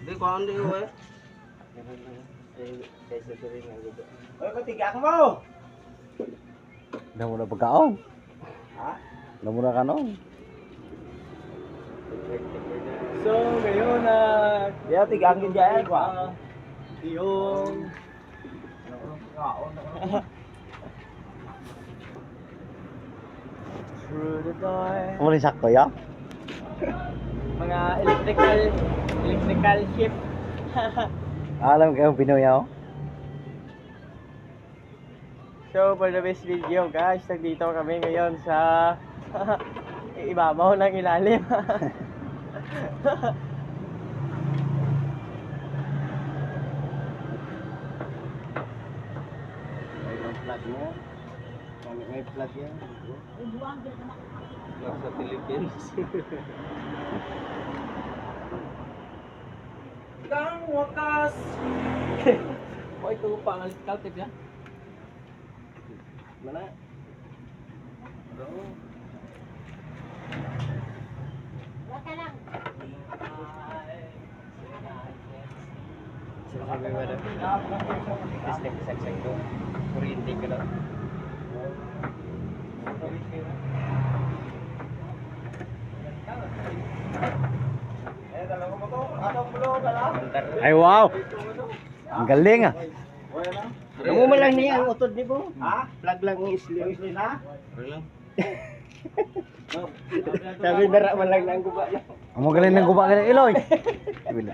Di ko hindi ko eh. Oy, patiga mo. Damo na pagkaon. Ha? Damo na kanon. So, ngayon na Kaya tigang yun dyan, kwa. yung through the door, Amo rin sakto ya. mga electrical ship. Alam kayo Pinoy ako. So, for the best video guys, nandito kami ngayon sa ibabaw ng ilalim. May plug mo. May plug yan. Nasa Philippines. Kang wakas. Oy, ito pangalit kaltip ya. Mana? Sabi mo na. Tapos nagsagsag ko. Kuryente ko lang. Eh, dalawa mo to. Atong bulo, dala. Ay wow. Ang galing ah. Amo man lang niya ang utod ni po. Ha? Plug lang ang isli. Isli na? Sabi dara man lang nang guba. Amo galing ng guba galing Iloy. Bila.